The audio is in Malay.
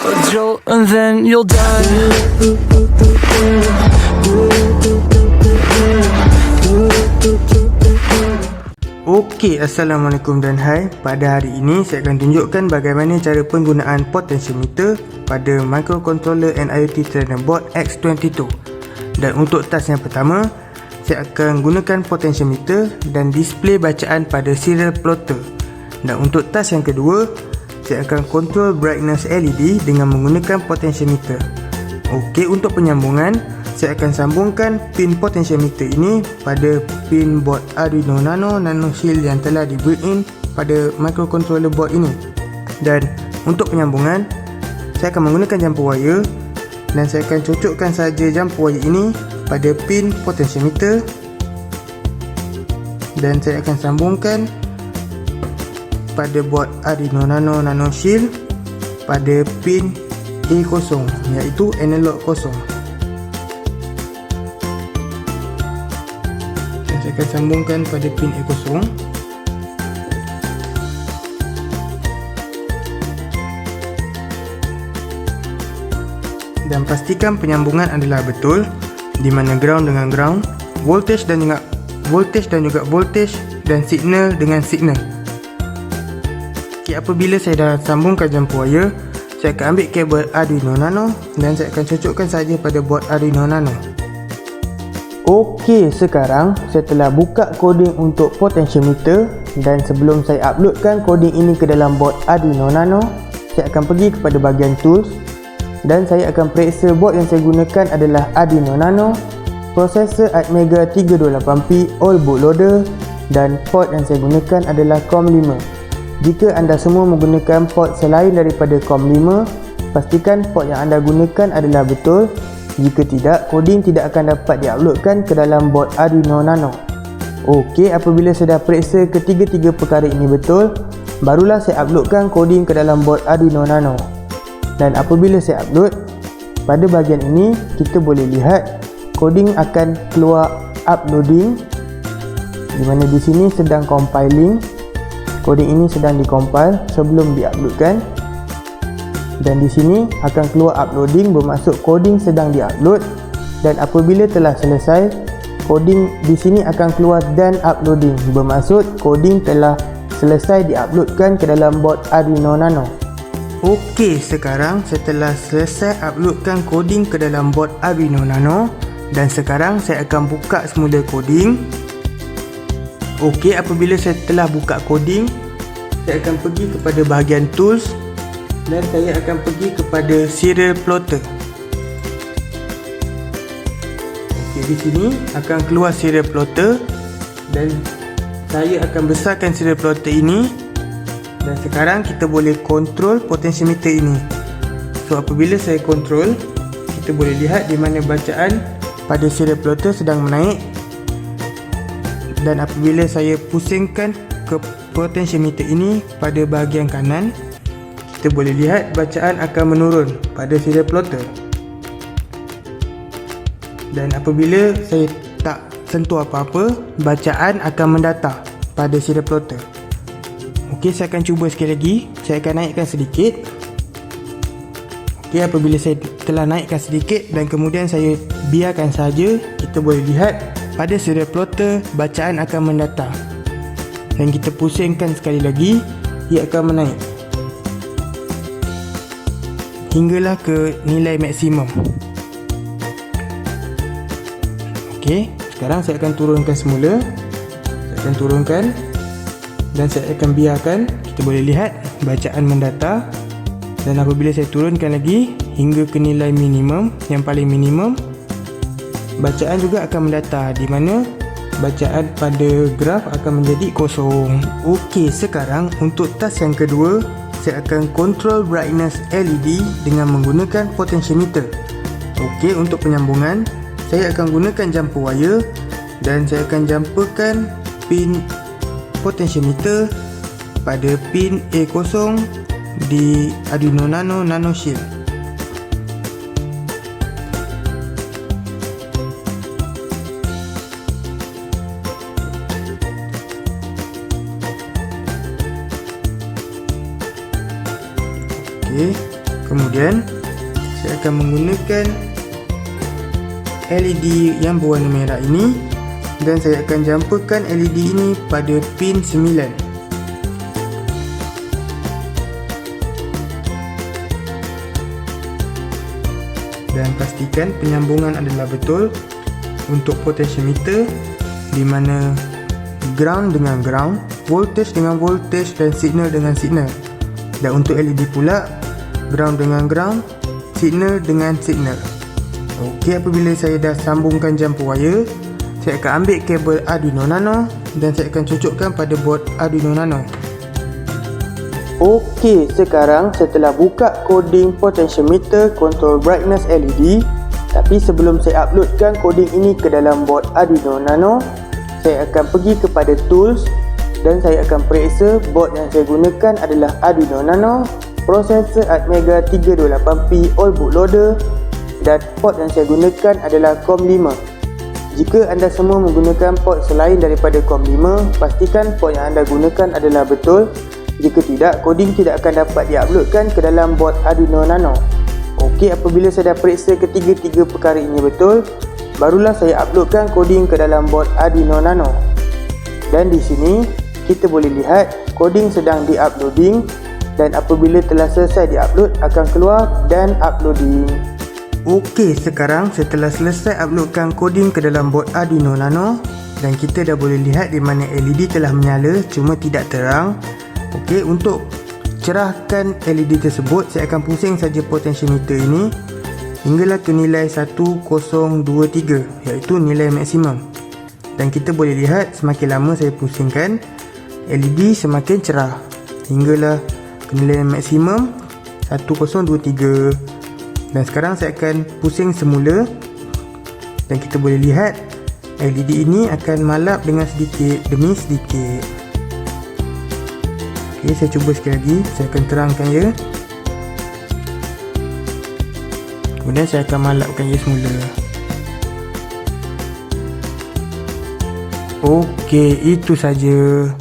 a jolt and then you'll die. Okey, Assalamualaikum dan hai. Pada hari ini saya akan tunjukkan bagaimana cara penggunaan potentiometer pada microcontroller and IoT Trainer Board X22. Dan untuk task yang pertama, saya akan gunakan potentiometer dan display bacaan pada serial plotter. Dan untuk task yang kedua, saya akan control brightness LED dengan menggunakan potentiometer. Okey, untuk penyambungan, saya akan sambungkan pin potentiometer ini pada pin board Arduino Nano Shield yang telah di built-in pada microcontroller board ini. Dan untuk penyambungan, saya akan menggunakan jumper wire dan saya akan cocokkan saja jumper wire ini pada pin potentiometer dan saya akan sambungkan pada board Arduino Nano Shield pada pin A0 iaitu analog 0. Saya akan sambungkan pada pin A0 dan pastikan penyambungan adalah betul, di mana ground dengan ground, voltage dan juga voltage dan signal dengan signal. Okay, apabila saya dah sambungkan jumper wire, saya akan ambil kabel Arduino Nano dan saya akan cocokkan saja pada board Arduino Nano. Okey, sekarang saya telah buka coding untuk potentiometer dan sebelum saya uploadkan coding ini ke dalam board Arduino Nano, saya akan pergi kepada bahagian tools dan saya akan periksa board yang saya gunakan adalah Arduino Nano, prosesor Atmega 328P all bootloader dan port yang saya gunakan adalah COM5. Jika anda semua menggunakan port selain daripada COM5, pastikan port yang anda gunakan adalah betul. Jika tidak, coding tidak akan dapat diuploadkan ke dalam board Arduino Nano. Okey, apabila saya dah periksa ketiga-tiga perkara ini betul, barulah saya uploadkan coding ke dalam board Arduino Nano. Dan apabila saya upload, pada bahagian ini kita boleh lihat coding akan keluar uploading, di mana di sini sedang compiling. Coding ini sedang dikompil sebelum diuploadkan. Dan di sini akan keluar uploading, bermaksud coding sedang diupload. Dan apabila telah selesai, coding di sini akan keluar done uploading, bermaksud coding telah selesai diuploadkan ke dalam board Arduino Nano. Okey, sekarang setelah selesai uploadkan coding ke dalam board Arduino Nano dan sekarang saya akan buka semula coding. Okey, apabila saya telah buka coding, saya akan pergi kepada bahagian tools dan saya akan pergi kepada serial plotter. Okey, di sini akan keluar serial plotter dan saya akan besarkan serial plotter ini dan sekarang kita boleh kontrol potentiometer ini. So apabila saya kontrol, kita boleh lihat di mana bacaan pada serial plotter sedang menaik. Dan apabila saya pusingkan ke potentiometer ini pada bahagian kanan, kita boleh lihat bacaan akan menurun pada serial plotter. Dan apabila saya tak sentuh apa-apa, bacaan akan mendata pada serial plotter. Okey, saya akan cuba sekali lagi. Saya akan naikkan sedikit. Okey, apabila saya telah naikkan sedikit dan kemudian saya biarkan saja, kita boleh lihat pada serial plotter bacaan akan mendata. Dan kita pusingkan sekali lagi, ia akan menaik hinggalah ke nilai maksimum. Okey, sekarang saya akan turunkan semula. Saya akan turunkan dan saya akan biarkan. Kita boleh lihat bacaan mendata. Dan apabila saya turunkan lagi hingga ke nilai minimum, yang paling minimum, bacaan juga akan mendata, di mana bacaan pada graf akan menjadi kosong. Okey, sekarang untuk task yang kedua, saya akan control brightness LED dengan menggunakan potentiometer. Okey, untuk penyambungan, saya akan gunakan jumper wire dan saya akan jumperkan pin potentiometer pada pin A0 di Arduino Nano Shield. Okey, kemudian Kemudian saya akan menggunakan LED yang berwarna merah ini dan saya akan jumperkan LED ini pada pin 9. Dan pastikan penyambungan adalah betul untuk potentiometer, di mana ground dengan ground, voltage dengan voltage dan signal dengan signal. Dan untuk LED pula, ground dengan ground, signal dengan signal. Okey, apabila saya dah sambungkan jumper wire, saya akan ambil kabel Arduino Nano dan saya akan cocokkan pada board Arduino Nano. Okey, sekarang setelah buka coding potentiometer control brightness LED, tapi sebelum saya uploadkan coding ini ke dalam board Arduino Nano, saya akan pergi kepada tools dan saya akan periksa board yang saya gunakan adalah Arduino Nano, processor Atmega 328P all bootloader dan port yang saya gunakan adalah COM5. Jika anda semua menggunakan port selain daripada COM5, pastikan port yang anda gunakan adalah betul. Jika tidak, coding tidak akan dapat diuploadkan ke dalam board Arduino Nano. Okey, apabila saya dah periksa ketiga-tiga perkara ini betul, barulah saya uploadkan coding ke dalam board Arduino Nano. Dan di sini kita boleh lihat coding sedang di-uploading dan apabila telah selesai di-upload akan keluar dan uploading. Okey, sekarang setelah selesai uploadkan coding ke dalam board Arduino Nano dan kita dah boleh lihat di mana LED telah menyala cuma tidak terang. Okey, untuk cerahkan LED tersebut, saya akan pusing saja potentiometer ini hinggalah ke nilai 1023, iaitu nilai maksimum. Dan kita boleh lihat semakin lama saya pusingkan, LED semakin cerah hinggalah ke nilai maksimum 1023. Dan sekarang saya akan pusing semula dan kita boleh lihat LED ini akan malap dengan sedikit demi sedikit. Okey, saya cuba sekali lagi. Saya akan terangkan ya. Kemudian saya akan malapkan ia semula. Okey, itu saja.